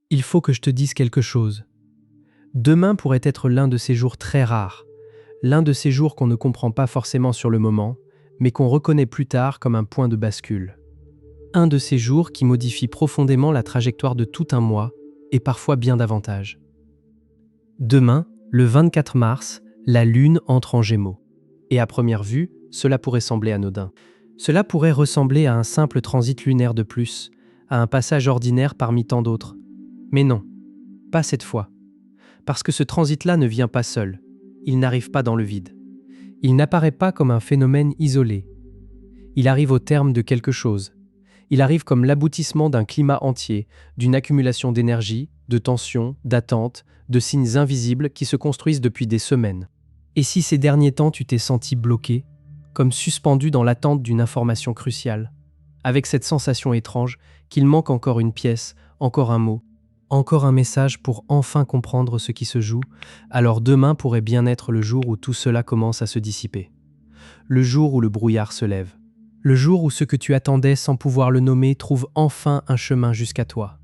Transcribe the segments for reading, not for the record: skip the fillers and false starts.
Il faut que je te dise quelque chose. Demain pourrait être l'un de ces jours très rares, l'un de ces jours qu'on ne comprend pas forcément sur le moment, mais qu'on reconnaît plus tard comme un point de bascule. Un de ces jours qui modifie profondément la trajectoire de tout un mois, et parfois bien davantage. Demain, le 24 mars, la Lune entre en Gémeaux. Et à première vue, cela pourrait sembler anodin. Cela pourrait ressembler à un simple transit lunaire de plus, à un passage ordinaire parmi tant d'autres. Mais non, pas cette fois. Parce que ce transit-là ne vient pas seul. Il n'arrive pas dans le vide. Il n'apparaît pas comme un phénomène isolé. Il arrive au terme de quelque chose. Il arrive comme l'aboutissement d'un climat entier, d'une accumulation d'énergie, de tensions, d'attentes, de signes invisibles qui se construisent depuis des semaines. Et si ces derniers temps tu t'es senti bloqué, comme suspendu dans l'attente d'une information cruciale, avec cette sensation étrange qu'il manque encore une pièce, encore un mot, encore un message pour enfin comprendre ce qui se joue, alors demain pourrait bien être le jour où tout cela commence à se dissiper. Le jour où le brouillard se lève. Le jour où ce que tu attendais sans pouvoir le nommer trouve enfin un chemin jusqu'à toi.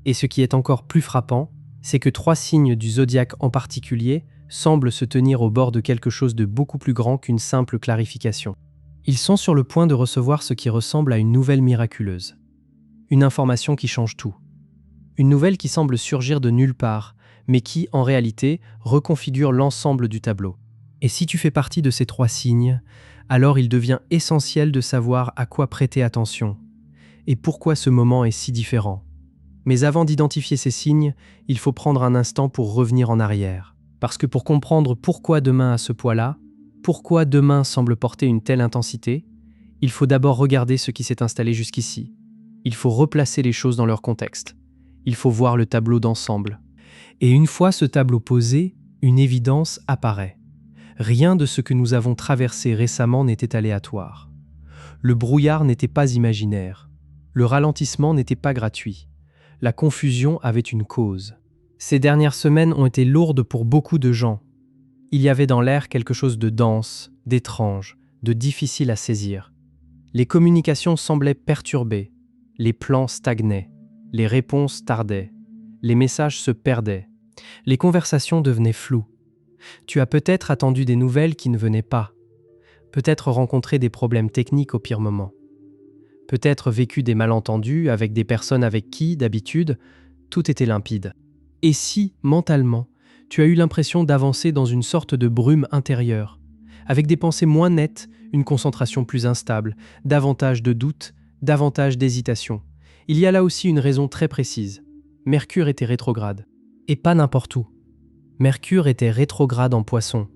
Et ce qui est encore plus frappant, c'est que 3 signes du zodiaque en particulier semblent se tenir au bord de quelque chose de beaucoup plus grand qu'une simple clarification. Ils sont sur le point de recevoir ce qui ressemble à une nouvelle miraculeuse. Une information qui change tout. Une nouvelle qui semble surgir de nulle part, mais qui, en réalité, reconfigure l'ensemble du tableau. Et si tu fais partie de ces 3 signes, alors il devient essentiel de savoir à quoi prêter attention et pourquoi ce moment est si différent. Mais avant d'identifier ces signes, il faut prendre un instant pour revenir en arrière. Parce que pour comprendre pourquoi demain a ce poids-là, pourquoi demain semble porter une telle intensité, il faut d'abord regarder ce qui s'est installé jusqu'ici. Il faut replacer les choses dans leur contexte. Il faut voir le tableau d'ensemble. Et une fois ce tableau posé, une évidence apparaît. Rien de ce que nous avons traversé récemment n'était aléatoire. Le brouillard n'était pas imaginaire. Le ralentissement n'était pas gratuit. La confusion avait une cause. Ces dernières semaines ont été lourdes pour beaucoup de gens. Il y avait dans l'air quelque chose de dense, d'étrange, de difficile à saisir. Les communications semblaient perturbées. Les plans stagnaient. Les réponses tardaient. Les messages se perdaient. Les conversations devenaient floues. Tu as peut-être attendu des nouvelles qui ne venaient pas. Peut-être rencontré des problèmes techniques au pire moment. Peut-être vécu des malentendus avec des personnes avec qui, d'habitude, tout était limpide. Et si, mentalement, tu as eu l'impression d'avancer dans une sorte de brume intérieure, avec des pensées moins nettes, une concentration plus instable, davantage de doutes, davantage d'hésitation, il y a là aussi une raison très précise. Mercure était rétrograde. Et pas n'importe où. Mercure était rétrograde en Poisson.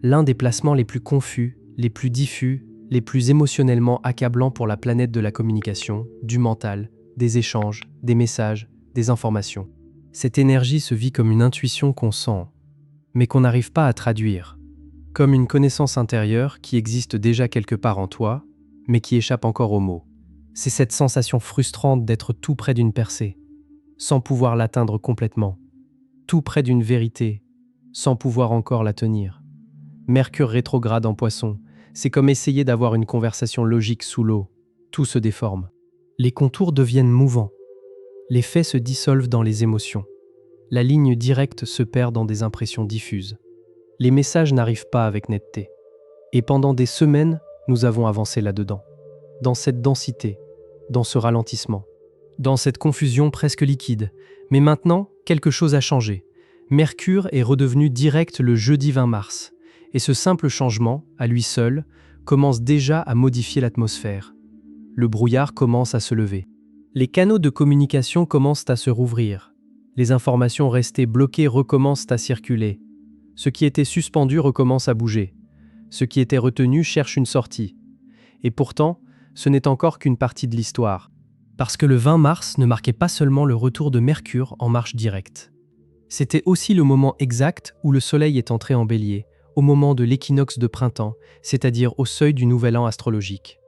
L'un des placements les plus confus, les plus diffus, les plus émotionnellement accablants pour la planète de la communication, du mental, des échanges, des messages, des informations. Cette énergie se vit comme une intuition qu'on sent, mais qu'on n'arrive pas à traduire. Comme une connaissance intérieure qui existe déjà quelque part en toi, mais qui échappe encore aux mots. C'est cette sensation frustrante d'être tout près d'une percée, sans pouvoir l'atteindre complètement. Tout près d'une vérité, sans pouvoir encore la tenir. Mercure rétrograde en Poisson, c'est comme essayer d'avoir une conversation logique sous l'eau. Tout se déforme. Les contours deviennent mouvants. Les faits se dissolvent dans les émotions. La ligne directe se perd dans des impressions diffuses. Les messages n'arrivent pas avec netteté. Et pendant des semaines, nous avons avancé là-dedans. Dans cette densité, dans ce ralentissement, dans cette confusion presque liquide. Mais maintenant, quelque chose a changé. Mercure est redevenu direct le jeudi 20 mars. Et ce simple changement, à lui seul, commence déjà à modifier l'atmosphère. Le brouillard commence à se lever. Les canaux de communication commencent à se rouvrir. Les informations restées bloquées recommencent à circuler. Ce qui était suspendu recommence à bouger. Ce qui était retenu cherche une sortie. Et pourtant, ce n'est encore qu'une partie de l'histoire. Parce que le 20 mars ne marquait pas seulement le retour de Mercure en marche directe. C'était aussi le moment exact où le Soleil est entré en Bélier, au moment de l'équinoxe de printemps, c'est-à-dire au seuil du nouvel an astrologique.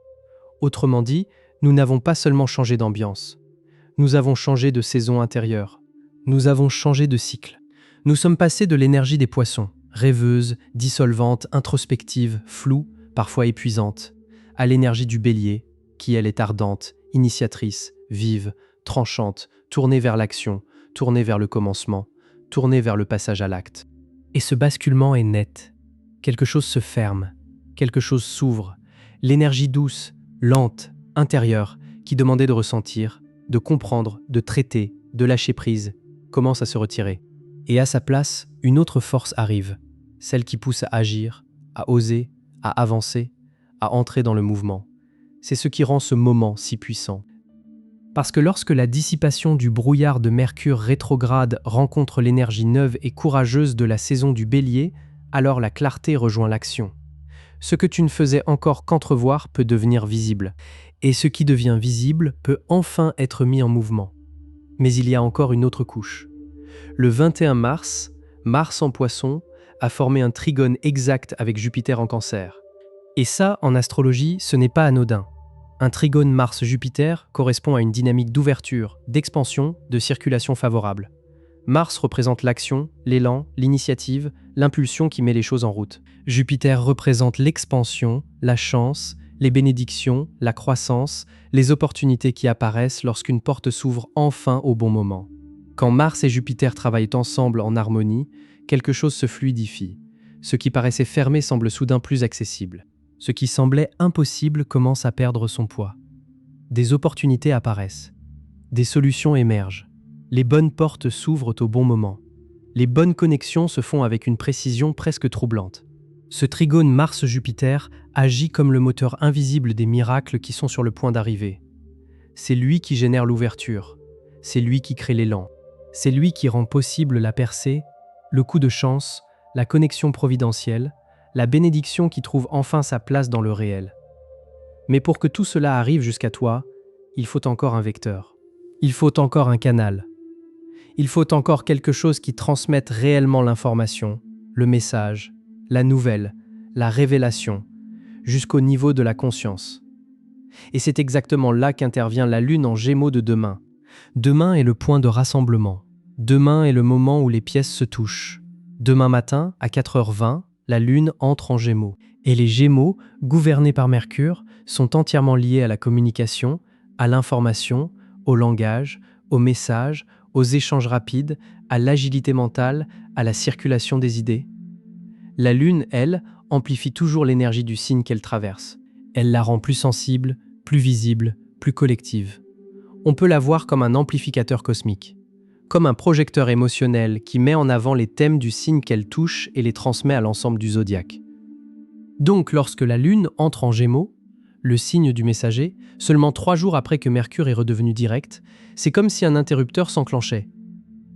Autrement dit, nous n'avons pas seulement changé d'ambiance. Nous avons changé de saison intérieure. Nous avons changé de cycle. Nous sommes passés de l'énergie des poissons, rêveuse, dissolvante, introspective, floue, parfois épuisante, à l'énergie du bélier, qui elle est ardente, initiatrice, vive, tranchante, tournée vers l'action, tourné vers le commencement, tourné vers le passage à l'acte. Et ce basculement est net. Quelque chose se ferme, quelque chose s'ouvre. L'énergie douce, lente, intérieure, qui demandait de ressentir, de comprendre, de traiter, de lâcher prise, commence à se retirer. Et à sa place, une autre force arrive, celle qui pousse à agir, à oser, à avancer, à entrer dans le mouvement. C'est ce qui rend ce moment si puissant. Parce que lorsque la dissipation du brouillard de Mercure rétrograde rencontre l'énergie neuve et courageuse de la saison du Bélier, alors la clarté rejoint l'action. Ce que tu ne faisais encore qu'entrevoir peut devenir visible, et ce qui devient visible peut enfin être mis en mouvement. Mais il y a encore une autre couche. Le 21 mars, Mars en Poisson a formé un trigone exact avec Jupiter en Cancer. Et ça, en astrologie, ce n'est pas anodin. Un trigone Mars-Jupiter correspond à une dynamique d'ouverture, d'expansion, de circulation favorable. Mars représente l'action, l'élan, l'initiative, l'impulsion qui met les choses en route. Jupiter représente l'expansion, la chance, les bénédictions, la croissance, les opportunités qui apparaissent lorsqu'une porte s'ouvre enfin au bon moment. Quand Mars et Jupiter travaillent ensemble en harmonie, quelque chose se fluidifie. Ce qui paraissait fermé semble soudain plus accessible. Ce qui semblait impossible commence à perdre son poids. Des opportunités apparaissent. Des solutions émergent. Les bonnes portes s'ouvrent au bon moment. Les bonnes connexions se font avec une précision presque troublante. Ce trigone Mars-Jupiter agit comme le moteur invisible des miracles qui sont sur le point d'arriver. C'est lui qui génère l'ouverture. C'est lui qui crée l'élan. C'est lui qui rend possible la percée, le coup de chance, la connexion providentielle, la bénédiction qui trouve enfin sa place dans le réel. Mais pour que tout cela arrive jusqu'à toi, il faut encore un vecteur. Il faut encore un canal. Il faut encore quelque chose qui transmette réellement l'information, le message, la nouvelle, la révélation, jusqu'au niveau de la conscience. Et c'est exactement là qu'intervient la Lune en Gémeaux de demain. Demain est le point de rassemblement. Demain est le moment où les pièces se touchent. Demain matin, à 4h20, la Lune entre en Gémeaux. Et les Gémeaux, gouvernés par Mercure, sont entièrement liés à la communication, à l'information, au langage, au message, aux échanges rapides, à l'agilité mentale, à la circulation des idées. La Lune, elle, amplifie toujours l'énergie du signe qu'elle traverse. Elle la rend plus sensible, plus visible, plus collective. On peut la voir comme un amplificateur cosmique, comme un projecteur émotionnel qui met en avant les thèmes du signe qu'elle touche et les transmet à l'ensemble du zodiaque. Donc, lorsque la Lune entre en Gémeaux, le signe du messager, seulement 3 jours après que Mercure est redevenu direct, c'est comme si un interrupteur s'enclenchait.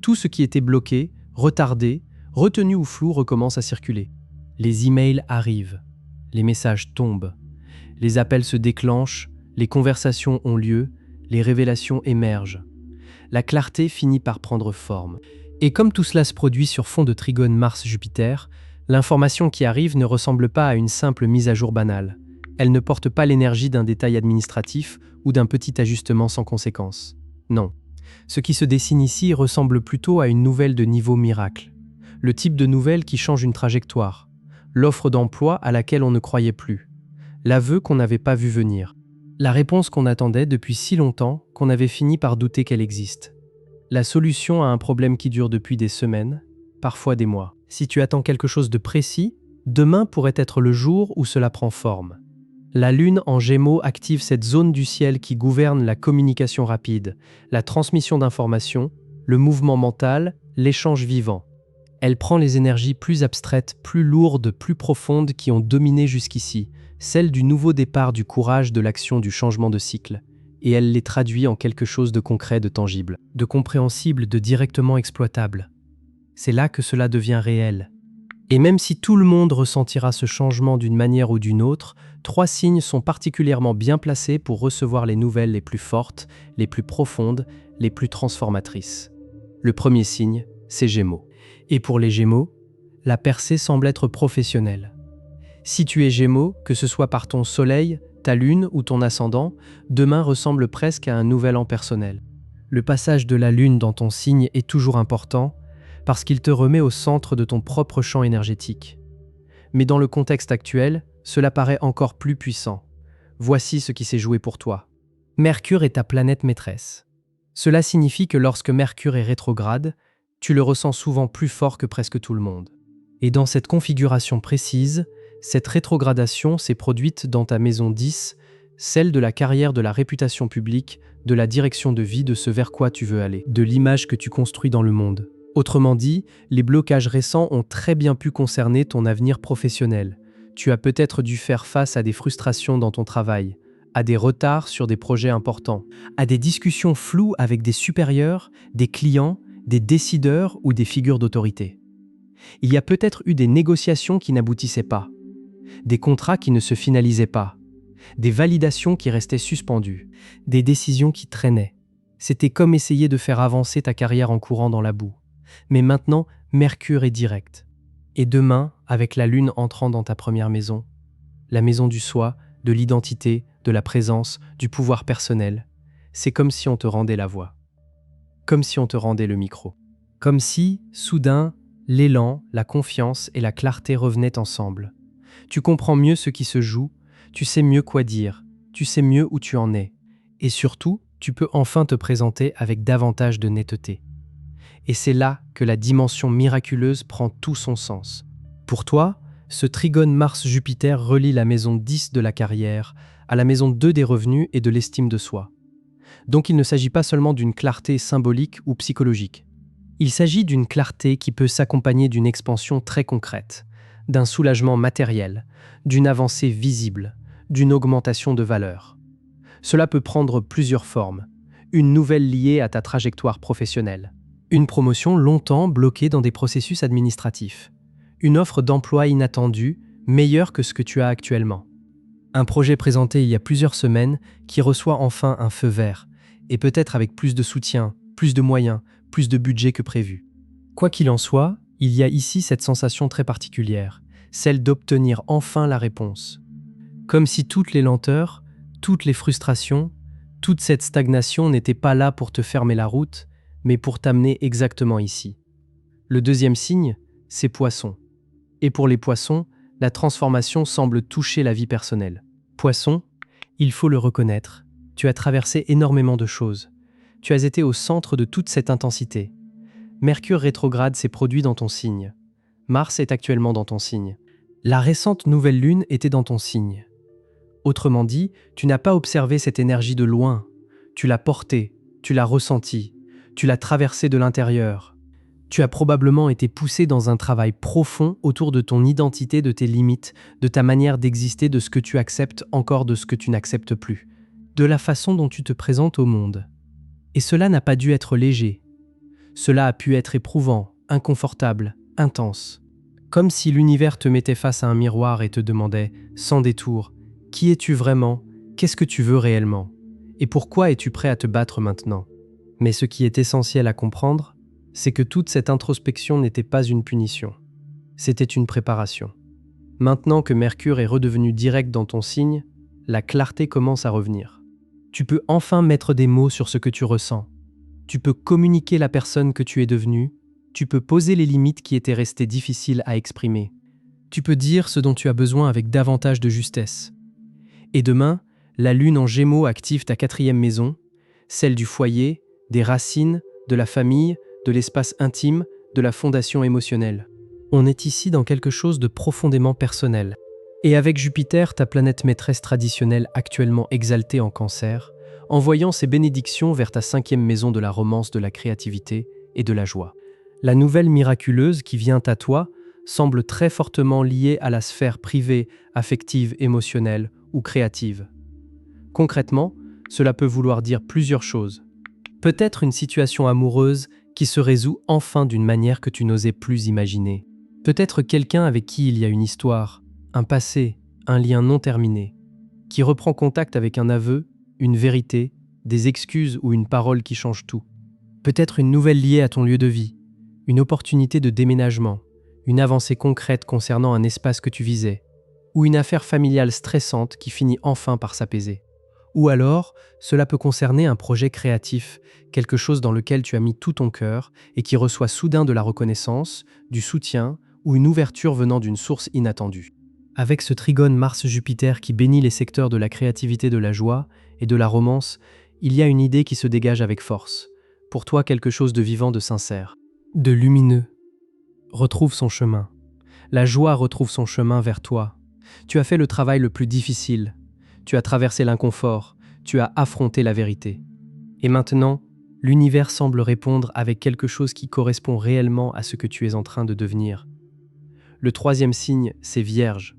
Tout ce qui était bloqué, retardé, retenu ou flou recommence à circuler. Les emails arrivent, les messages tombent, les appels se déclenchent, les conversations ont lieu, les révélations émergent. La clarté finit par prendre forme. Et comme tout cela se produit sur fond de trigone Mars-Jupiter, l'information qui arrive ne ressemble pas à une simple mise à jour banale. Elle ne porte pas l'énergie d'un détail administratif ou d'un petit ajustement sans conséquence. Non. Ce qui se dessine ici ressemble plutôt à une nouvelle de niveau miracle. Le type de nouvelle qui change une trajectoire. L'offre d'emploi à laquelle on ne croyait plus. L'aveu qu'on n'avait pas vu venir. La réponse qu'on attendait depuis si longtemps qu'on avait fini par douter qu'elle existe. La solution à un problème qui dure depuis des semaines, parfois des mois. Si tu attends quelque chose de précis, demain pourrait être le jour où cela prend forme. La Lune en Gémeaux active cette zone du ciel qui gouverne la communication rapide, la transmission d'informations, le mouvement mental, l'échange vivant. Elle prend les énergies plus abstraites, plus lourdes, plus profondes qui ont dominé jusqu'ici, celles du nouveau départ, du courage, de l'action, du changement de cycle, et elle les traduit en quelque chose de concret, de tangible, de compréhensible, de directement exploitable. C'est là que cela devient réel. Et même si tout le monde ressentira ce changement d'une manière ou d'une autre, 3 signes sont particulièrement bien placés pour recevoir les nouvelles les plus fortes, les plus profondes, les plus transformatrices. Le premier signe, c'est Gémeaux. Et pour les Gémeaux, la percée semble être professionnelle. Si tu es Gémeaux, que ce soit par ton soleil, ta lune ou ton ascendant, demain ressemble presque à un nouvel an personnel. Le passage de la lune dans ton signe est toujours important parce qu'il te remet au centre de ton propre champ énergétique. Mais dans le contexte actuel, cela paraît encore plus puissant. Voici ce qui s'est joué pour toi. Mercure est ta planète maîtresse. Cela signifie que lorsque Mercure est rétrograde, tu le ressens souvent plus fort que presque tout le monde. Et dans cette configuration précise, cette rétrogradation s'est produite dans ta maison 10, celle de la carrière, de la réputation publique, de la direction de vie, de ce vers quoi tu veux aller, de l'image que tu construis dans le monde. Autrement dit, les blocages récents ont très bien pu concerner ton avenir professionnel. Tu as peut-être dû faire face à des frustrations dans ton travail, à des retards sur des projets importants, à des discussions floues avec des supérieurs, des clients, des décideurs ou des figures d'autorité. Il y a peut-être eu des négociations qui n'aboutissaient pas, des contrats qui ne se finalisaient pas, des validations qui restaient suspendues, des décisions qui traînaient. C'était comme essayer de faire avancer ta carrière en courant dans la boue. Mais maintenant, Mercure est direct. Et demain, avec la Lune entrant dans ta première maison, la maison du soi, de l'identité, de la présence, du pouvoir personnel, c'est comme si on te rendait la voix. Comme si on te rendait le micro. Comme si, soudain, l'élan, la confiance et la clarté revenaient ensemble. Tu comprends mieux ce qui se joue, tu sais mieux quoi dire, tu sais mieux où tu en es. Et surtout, tu peux enfin te présenter avec davantage de netteté. Et c'est là que la dimension miraculeuse prend tout son sens. Pour toi, ce trigone Mars-Jupiter relie la maison 10 de la carrière à la maison 2 des revenus et de l'estime de soi. Donc il ne s'agit pas seulement d'une clarté symbolique ou psychologique. Il s'agit d'une clarté qui peut s'accompagner d'une expansion très concrète, d'un soulagement matériel, d'une avancée visible, d'une augmentation de valeur. Cela peut prendre plusieurs formes. Une nouvelle liée à ta trajectoire professionnelle. Une promotion longtemps bloquée dans des processus administratifs. Une offre d'emploi inattendue, meilleure que ce que tu as actuellement. Un projet présenté il y a plusieurs semaines qui reçoit enfin un feu vert, et peut-être avec plus de soutien, plus de moyens, plus de budget que prévu. Quoi qu'il en soit, il y a ici cette sensation très particulière, celle d'obtenir enfin la réponse. Comme si toutes les lenteurs, toutes les frustrations, toute cette stagnation n'étaient pas là pour te fermer la route, mais pour t'amener exactement ici. Le deuxième signe, c'est Poisson. Et pour les Poissons, la transformation semble toucher la vie personnelle. Poisson, il faut le reconnaître, tu as traversé énormément de choses. Tu as été au centre de toute cette intensité. Mercure rétrograde s'est produit dans ton signe. Mars est actuellement dans ton signe. La récente nouvelle lune était dans ton signe. Autrement dit, tu n'as pas observé cette énergie de loin. Tu l'as portée, tu l'as ressentie, tu l'as traversée de l'intérieur. Tu as probablement été poussé dans un travail profond autour de ton identité, de tes limites, de ta manière d'exister, de ce que tu acceptes, encore de ce que tu n'acceptes plus, de la façon dont tu te présentes au monde. Et cela n'a pas dû être léger. Cela a pu être éprouvant, inconfortable, intense. Comme si l'univers te mettait face à un miroir et te demandait, sans détour, qui es-tu vraiment? Qu'est-ce que tu veux réellement? Et pourquoi es-tu prêt à te battre maintenant? Mais ce qui est essentiel à comprendre, c'est que toute cette introspection n'était pas une punition. C'était une préparation. Maintenant que Mercure est redevenu direct dans ton signe, la clarté commence à revenir. Tu peux enfin mettre des mots sur ce que tu ressens. Tu peux communiquer la personne que tu es devenue. Tu peux poser les limites qui étaient restées difficiles à exprimer. Tu peux dire ce dont tu as besoin avec davantage de justesse. Et demain, la lune en Gémeaux active ta 4e maison, celle du foyer, des racines, de la famille, de l'espace intime, de la fondation émotionnelle. On est ici dans quelque chose de profondément personnel. Et avec Jupiter, ta planète maîtresse traditionnelle actuellement exaltée en Cancer, envoyant ses bénédictions vers ta 5e maison de la romance, de la créativité et de la joie. La nouvelle miraculeuse qui vient à toi semble très fortement liée à la sphère privée, affective, émotionnelle ou créative. Concrètement, cela peut vouloir dire plusieurs choses. Peut-être une situation amoureuse qui se résout enfin d'une manière que tu n'osais plus imaginer. Peut-être quelqu'un avec qui il y a une histoire, un passé, un lien non terminé, qui reprend contact avec un aveu, une vérité, des excuses ou une parole qui change tout. Peut-être une nouvelle liée à ton lieu de vie, une opportunité de déménagement, une avancée concrète concernant un espace que tu visais, ou une affaire familiale stressante qui finit enfin par s'apaiser. Ou alors, cela peut concerner un projet créatif, quelque chose dans lequel tu as mis tout ton cœur et qui reçoit soudain de la reconnaissance, du soutien ou une ouverture venant d'une source inattendue. Avec ce trigone Mars-Jupiter qui bénit les secteurs de la créativité, de la joie et de la romance, Il y a une idée qui se dégage avec force. Pour toi, quelque chose de vivant, de sincère, de lumineux, retrouve son chemin. La joie retrouve son chemin vers toi. Tu as fait le travail le plus difficile. Tu as traversé l'inconfort. Tu as affronté la vérité. Et maintenant, l'univers semble répondre avec quelque chose qui correspond réellement à ce que tu es en train de devenir. Le troisième signe, c'est Vierge.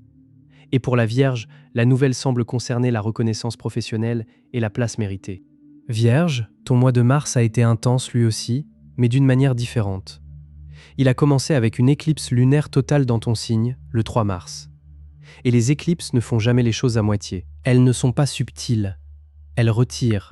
Et pour la Vierge, la nouvelle semble concerner la reconnaissance professionnelle et la place méritée. Vierge, ton mois de mars a été intense lui aussi, mais d'une manière différente. Il a commencé avec une éclipse lunaire totale dans ton signe, le 3 mars. Et les éclipses ne font jamais les choses à moitié. Elles ne sont pas subtiles. Elles retirent,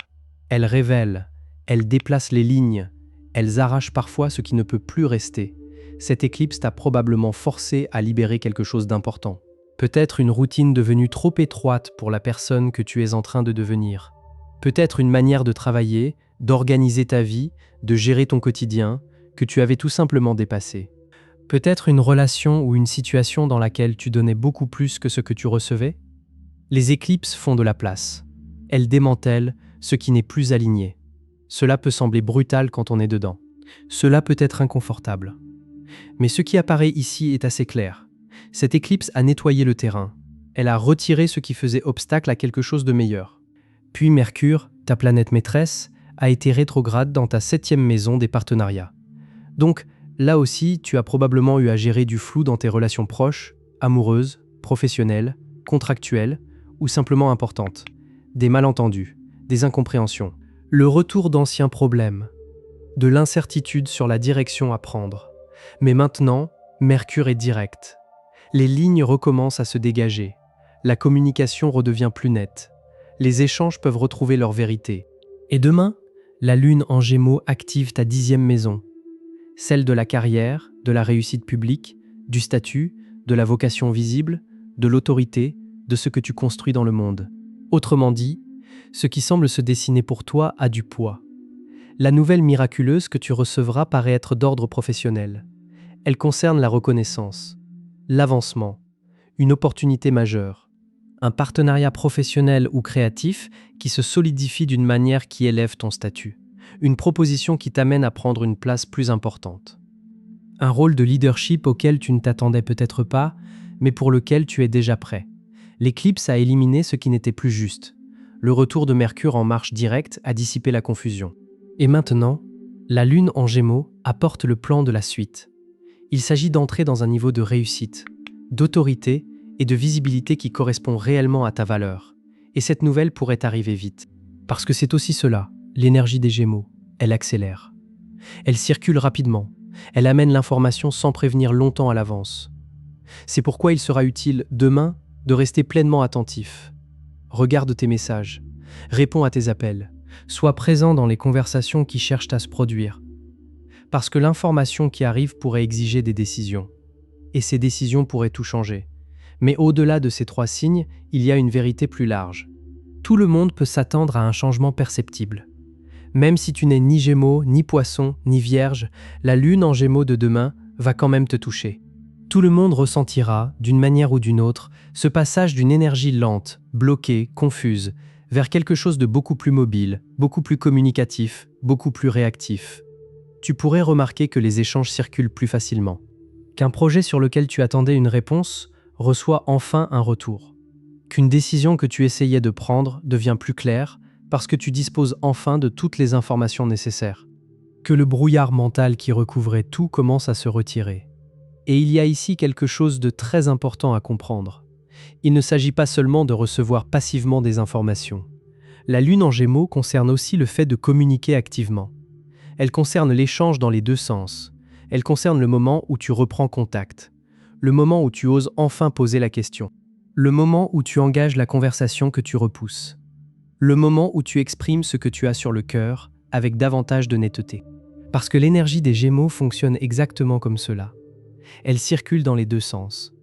elles révèlent, elles déplacent les lignes, elles arrachent parfois ce qui ne peut plus rester. Cette éclipse t'a probablement forcé à libérer quelque chose d'important. Peut-être une routine devenue trop étroite pour la personne que tu es en train de devenir. Peut-être une manière de travailler, d'organiser ta vie, de gérer ton quotidien, que tu avais tout simplement dépassé. Peut-être une relation ou une situation dans laquelle tu donnais beaucoup plus que ce que tu recevais. Les éclipses font de la place. Elles démantèlent ce qui n'est plus aligné. Cela peut sembler brutal quand on est dedans. Cela peut être inconfortable. Mais ce qui apparaît ici est assez clair. Cette éclipse a nettoyé le terrain. Elle a retiré ce qui faisait obstacle à quelque chose de meilleur. Puis Mercure, ta planète maîtresse, a été rétrograde dans ta 7e maison des partenariats. Donc, là aussi, tu as probablement eu à gérer du flou dans tes relations proches, amoureuses, professionnelles, contractuelles ou simplement importantes. Des malentendus, des incompréhensions. Le retour d'anciens problèmes, de l'incertitude sur la direction à prendre. Mais maintenant, Mercure est direct. Les lignes recommencent à se dégager. La communication redevient plus nette. Les échanges peuvent retrouver leur vérité. Et demain, la Lune en Gémeaux active ta 10e maison. Celle de la carrière, de la réussite publique, du statut, de la vocation visible, de l'autorité, de ce que tu construis dans le monde. Autrement dit, ce qui semble se dessiner pour toi a du poids. La nouvelle miraculeuse que tu recevras paraît être d'ordre professionnel. Elle concerne la reconnaissance, l'avancement, une opportunité majeure, un partenariat professionnel ou créatif qui se solidifie d'une manière qui élève ton statut, une proposition qui t'amène à prendre une place plus importante. Un rôle de leadership auquel tu ne t'attendais peut-être pas, mais pour lequel tu es déjà prêt. L'éclipse a éliminé ce qui n'était plus juste. Le retour de Mercure en marche directe a dissipé la confusion. Et maintenant, la Lune en Gémeaux apporte le plan de la suite. Il s'agit d'entrer dans un niveau de réussite, d'autorité et de visibilité qui correspond réellement à ta valeur. Et cette nouvelle pourrait arriver vite. Parce que c'est aussi cela, l'énergie des Gémeaux. Elle accélère. Elle circule rapidement. Elle amène l'information sans prévenir longtemps à l'avance. C'est pourquoi il sera utile, demain, de rester pleinement attentif. Regarde tes messages, réponds à tes appels, sois présent dans les conversations qui cherchent à se produire. Parce que l'information qui arrive pourrait exiger des décisions. Et ces décisions pourraient tout changer. Mais au-delà de ces 3 signes, il y a une vérité plus large. Tout le monde peut s'attendre à un changement perceptible. Même si tu n'es ni Gémeaux, ni Poisson, ni Vierge, la Lune en Gémeaux de demain va quand même te toucher. Tout le monde ressentira, d'une manière ou d'une autre, ce passage d'une énergie lente, bloquée, confuse, vers quelque chose de beaucoup plus mobile, beaucoup plus communicatif, beaucoup plus réactif. Tu pourrais remarquer que les échanges circulent plus facilement. Qu'un projet sur lequel tu attendais une réponse reçoit enfin un retour. Qu'une décision que tu essayais de prendre devient plus claire parce que tu disposes enfin de toutes les informations nécessaires. Que le brouillard mental qui recouvrait tout commence à se retirer. Et il y a ici quelque chose de très important à comprendre. Il ne s'agit pas seulement de recevoir passivement des informations. La Lune en Gémeaux concerne aussi le fait de communiquer activement. Elle concerne l'échange dans les 2 sens. Elle concerne le moment où tu reprends contact. Le moment où tu oses enfin poser la question. Le moment où tu engages la conversation que tu repousses. Le moment où tu exprimes ce que tu as sur le cœur avec davantage de netteté. Parce que l'énergie des Gémeaux fonctionne exactement comme cela. Elle circule dans les 2 sens.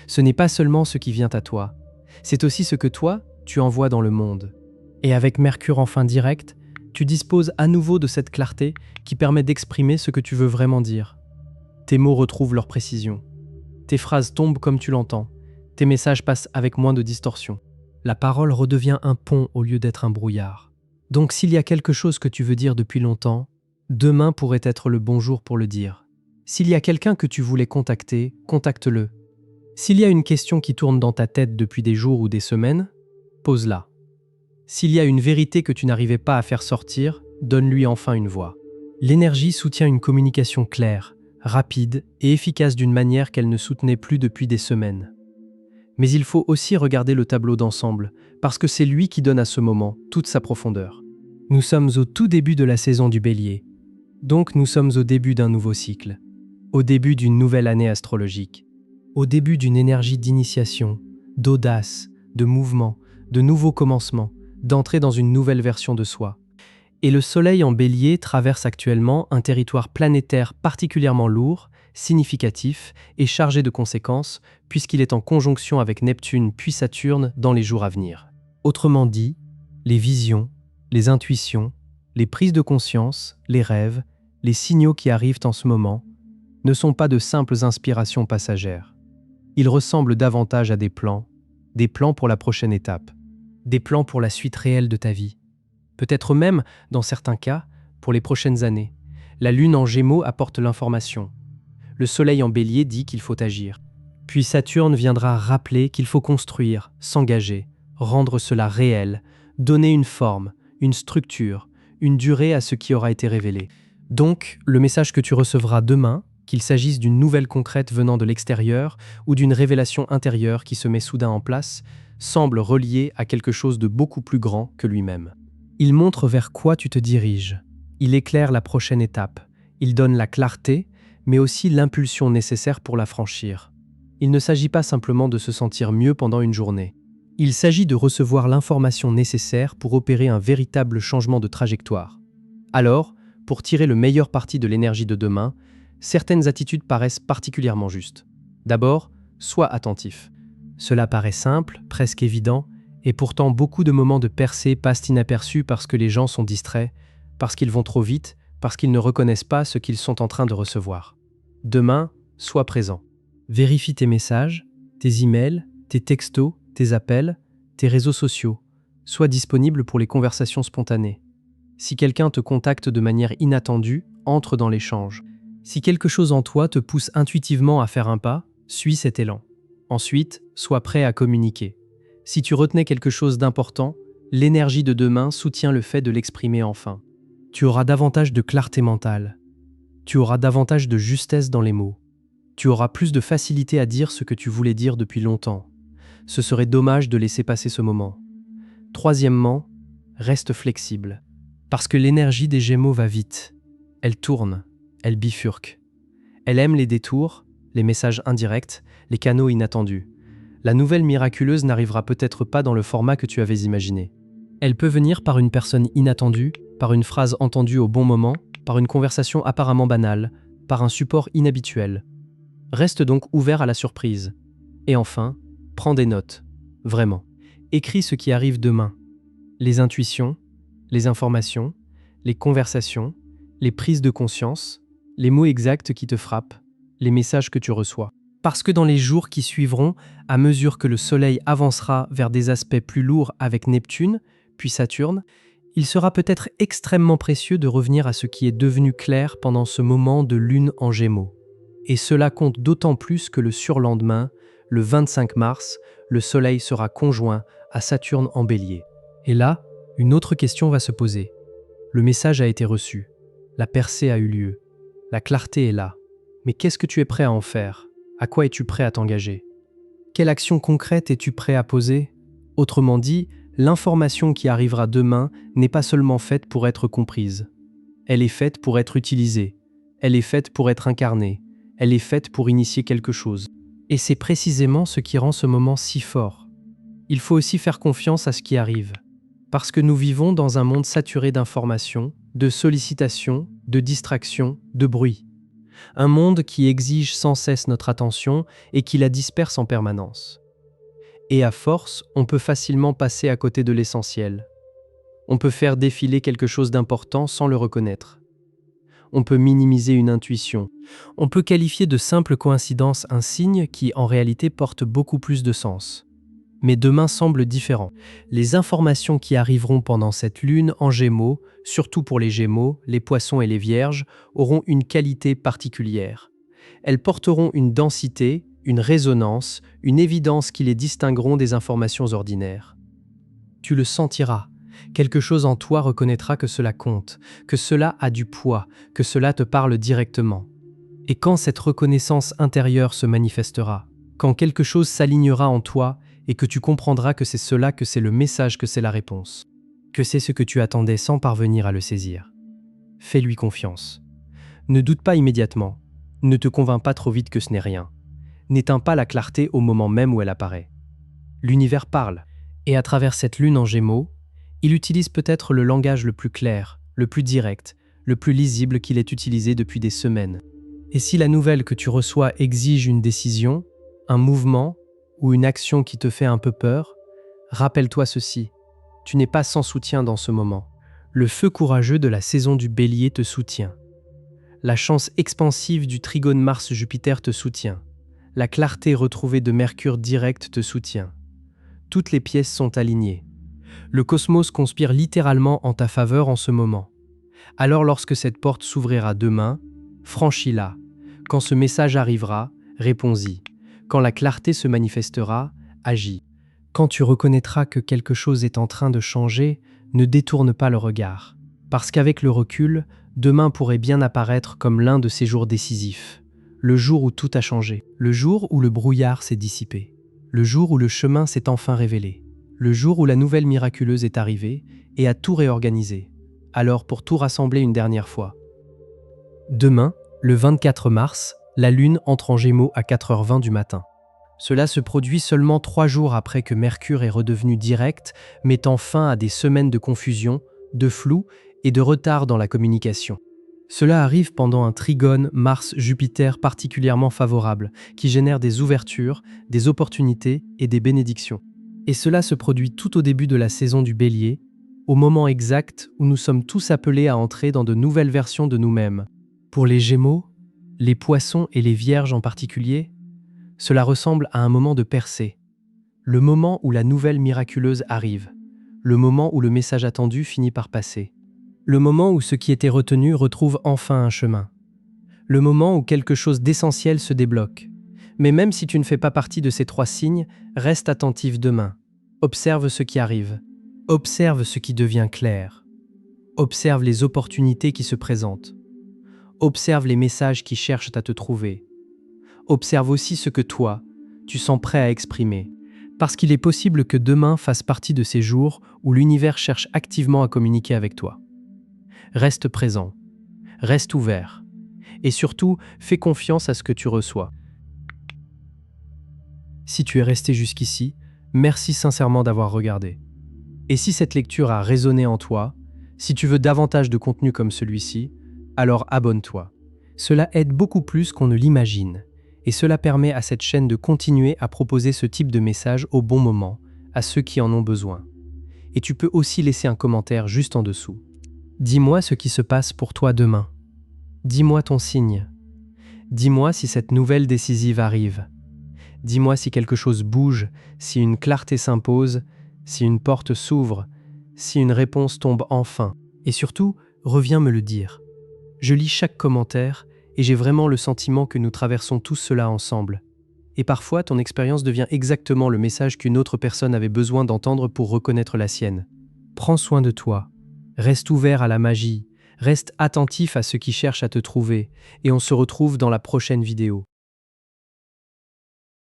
Ce n'est pas seulement ce qui vient à toi, c'est aussi ce que toi, tu envoies dans le monde. Et avec Mercure enfin direct, tu disposes à nouveau de cette clarté qui permet d'exprimer ce que tu veux vraiment dire. Tes mots retrouvent leur précision. Tes phrases tombent comme tu l'entends. Tes messages passent avec moins de distorsion. La parole redevient un pont au lieu d'être un brouillard. Donc s'il y a quelque chose que tu veux dire depuis longtemps, demain pourrait être le bon jour pour le dire. S'il y a quelqu'un que tu voulais contacter, contacte-le. S'il y a une question qui tourne dans ta tête depuis des jours ou des semaines, pose-la. S'il y a une vérité que tu n'arrivais pas à faire sortir, donne-lui enfin une voix. L'énergie soutient une communication claire, rapide et efficace d'une manière qu'elle ne soutenait plus depuis des semaines. Mais il faut aussi regarder le tableau d'ensemble, parce que c'est lui qui donne à ce moment toute sa profondeur. Nous sommes au tout début de la saison du Bélier, donc nous sommes au début d'un nouveau cycle, au début d'une nouvelle année astrologique, au début d'une énergie d'initiation, d'audace, de mouvement, de nouveaux commencements, d'entrer dans une nouvelle version de soi. Et le Soleil en Bélier traverse actuellement un territoire planétaire particulièrement lourd, significatif et chargé de conséquences, puisqu'il est en conjonction avec Neptune puis Saturne dans les jours à venir. Autrement dit, les visions, les intuitions, les prises de conscience, les rêves, les signaux qui arrivent en ce moment, ne sont pas de simples inspirations passagères. Ils ressemblent davantage à des plans pour la prochaine étape, des plans pour la suite réelle de ta vie. Peut-être même, dans certains cas, pour les prochaines années. La Lune en Gémeaux apporte l'information. Le Soleil en Bélier dit qu'il faut agir. Puis Saturne viendra rappeler qu'il faut construire, s'engager, rendre cela réel, donner une forme, une structure, une durée à ce qui aura été révélé. Donc, le message que tu recevras demain, qu'il s'agisse d'une nouvelle concrète venant de l'extérieur ou d'une révélation intérieure qui se met soudain en place, semble relié à quelque chose de beaucoup plus grand que lui-même. Il montre vers quoi tu te diriges. Il éclaire la prochaine étape. Il donne la clarté, mais aussi l'impulsion nécessaire pour la franchir. Il ne s'agit pas simplement de se sentir mieux pendant une journée. Il s'agit de recevoir l'information nécessaire pour opérer un véritable changement de trajectoire. Alors, pour tirer le meilleur parti de l'énergie de demain, certaines attitudes paraissent particulièrement justes. D'abord, sois attentif. Cela paraît simple, presque évident, et pourtant beaucoup de moments de percée passent inaperçus parce que les gens sont distraits, parce qu'ils vont trop vite, parce qu'ils ne reconnaissent pas ce qu'ils sont en train de recevoir. Demain, sois présent. Vérifie tes messages, tes emails, tes textos, tes appels, tes réseaux sociaux. Sois disponible pour les conversations spontanées. Si quelqu'un te contacte de manière inattendue, entre dans l'échange. Si quelque chose en toi te pousse intuitivement à faire un pas, suis cet élan. Ensuite, sois prêt à communiquer. Si tu retenais quelque chose d'important, l'énergie de demain soutient le fait de l'exprimer enfin. Tu auras davantage de clarté mentale. Tu auras davantage de justesse dans les mots. Tu auras plus de facilité à dire ce que tu voulais dire depuis longtemps. Ce serait dommage de laisser passer ce moment. Troisièmement, reste flexible. Parce que l'énergie des Gémeaux va vite. Elle tourne, elle bifurque. Elle aime les détours, les messages indirects, les canaux inattendus. La nouvelle miraculeuse n'arrivera peut-être pas dans le format que tu avais imaginé. Elle peut venir par une personne inattendue, par une phrase entendue au bon moment, par une conversation apparemment banale, par un support inhabituel. Reste donc ouvert à la surprise. Et enfin, prends des notes. Vraiment. Écris ce qui arrive demain. Les intuitions, les informations, les conversations, les prises de conscience, les mots exacts qui te frappent, les messages que tu reçois. Parce que dans les jours qui suivront, à mesure que le Soleil avancera vers des aspects plus lourds avec Neptune, puis Saturne, il sera peut-être extrêmement précieux de revenir à ce qui est devenu clair pendant ce moment de Lune en Gémeaux. Et cela compte d'autant plus que le surlendemain, le 25 mars, le Soleil sera conjoint à Saturne en Bélier. Et là, une autre question va se poser. Le message a été reçu, la percée a eu lieu, la clarté est là. Mais qu'est-ce que tu es prêt à en faire ? À quoi es-tu prêt à t'engager ? Quelle action concrète es-tu prêt à poser ? Autrement dit, l'information qui arrivera demain n'est pas seulement faite pour être comprise. Elle est faite pour être utilisée. Elle est faite pour être incarnée. Elle est faite pour initier quelque chose. Et c'est précisément ce qui rend ce moment si fort. Il faut aussi faire confiance à ce qui arrive. Parce que nous vivons dans un monde saturé d'informations, de sollicitations, de distractions, de bruit. Un monde qui exige sans cesse notre attention et qui la disperse en permanence. Et à force, on peut facilement passer à côté de l'essentiel. On peut faire défiler quelque chose d'important sans le reconnaître. On peut minimiser une intuition. On peut qualifier de simple coïncidence un signe qui, en réalité, porte beaucoup plus de sens. Mais demain semble différent. Les informations qui arriveront pendant cette lune en Gémeaux, surtout pour les Gémeaux, les Poissons et les Vierges, auront une qualité particulière. Elles porteront une densité, une résonance, une évidence qui les distingueront des informations ordinaires. Tu le sentiras. Quelque chose en toi reconnaîtra que cela compte, que cela a du poids, que cela te parle directement. Et quand cette reconnaissance intérieure se manifestera, quand quelque chose s'alignera en toi et que tu comprendras que c'est cela, que c'est le message, que c'est la réponse, que c'est ce que tu attendais sans parvenir à le saisir. Fais-lui confiance. Ne doute pas immédiatement. Ne te convainc pas trop vite que ce n'est rien. N'éteins pas la clarté au moment même où elle apparaît. L'univers parle, et à travers cette lune en Gémeaux, il utilise peut-être le langage le plus clair, le plus direct, le plus lisible qu'il ait utilisé depuis des semaines. Et si la nouvelle que tu reçois exige une décision, un mouvement ou une action qui te fait un peu peur, rappelle-toi ceci, tu n'es pas sans soutien dans ce moment. Le feu courageux de la saison du Bélier te soutient. La chance expansive du trigone Mars-Jupiter te soutient. La clarté retrouvée de Mercure direct te soutient. Toutes les pièces sont alignées. Le cosmos conspire littéralement en ta faveur en ce moment. Alors lorsque cette porte s'ouvrira demain, franchis-la. Quand ce message arrivera, réponds-y. Quand la clarté se manifestera, agis. Quand tu reconnaîtras que quelque chose est en train de changer, ne détourne pas le regard. Parce qu'avec le recul, demain pourrait bien apparaître comme l'un de ces jours décisifs. Le jour où tout a changé. Le jour où le brouillard s'est dissipé. Le jour où le chemin s'est enfin révélé. Le jour où la nouvelle miraculeuse est arrivée et a tout réorganisé. Alors pour tout rassembler une dernière fois. Demain, le 24 mars, la Lune entre en Gémeaux à 4h20 du matin. Cela se produit seulement 3 jours après que Mercure est redevenu direct, mettant fin à des semaines de confusion, de flou et de retard dans la communication. Cela arrive pendant un trigone Mars-Jupiter particulièrement favorable, qui génère des ouvertures, des opportunités et des bénédictions. Et cela se produit tout au début de la saison du Bélier, au moment exact où nous sommes tous appelés à entrer dans de nouvelles versions de nous-mêmes. Pour les Gémeaux, les Poissons et les Vierges en particulier, cela ressemble à un moment de percée, le moment où la nouvelle miraculeuse arrive, le moment où le message attendu finit par passer, le moment où ce qui était retenu retrouve enfin un chemin, le moment où quelque chose d'essentiel se débloque. Mais même si tu ne fais pas partie de ces 3 signes, reste attentif demain. Observe ce qui arrive. Observe ce qui devient clair. Observe les opportunités qui se présentent. Observe les messages qui cherchent à te trouver. Observe aussi ce que toi, tu sens prêt à exprimer. Parce qu'il est possible que demain fasse partie de ces jours où l'univers cherche activement à communiquer avec toi. Reste présent. Reste ouvert. Et surtout, fais confiance à ce que tu reçois. Si tu es resté jusqu'ici, merci sincèrement d'avoir regardé. Et si cette lecture a résonné en toi, si tu veux davantage de contenu comme celui-ci, alors abonne-toi. Cela aide beaucoup plus qu'on ne l'imagine, et cela permet à cette chaîne de continuer à proposer ce type de message au bon moment, à ceux qui en ont besoin. Et tu peux aussi laisser un commentaire juste en dessous. Dis-moi ce qui se passe pour toi demain. Dis-moi ton signe. Dis-moi si cette nouvelle décisive arrive. Dis-moi si quelque chose bouge, si une clarté s'impose, si une porte s'ouvre, si une réponse tombe enfin. Et surtout, reviens me le dire. Je lis chaque commentaire et j'ai vraiment le sentiment que nous traversons tous cela ensemble. Et parfois, ton expérience devient exactement le message qu'une autre personne avait besoin d'entendre pour reconnaître la sienne. Prends soin de toi. Reste ouvert à la magie. Reste attentif à ceux qui cherchent à te trouver. Et on se retrouve dans la prochaine vidéo.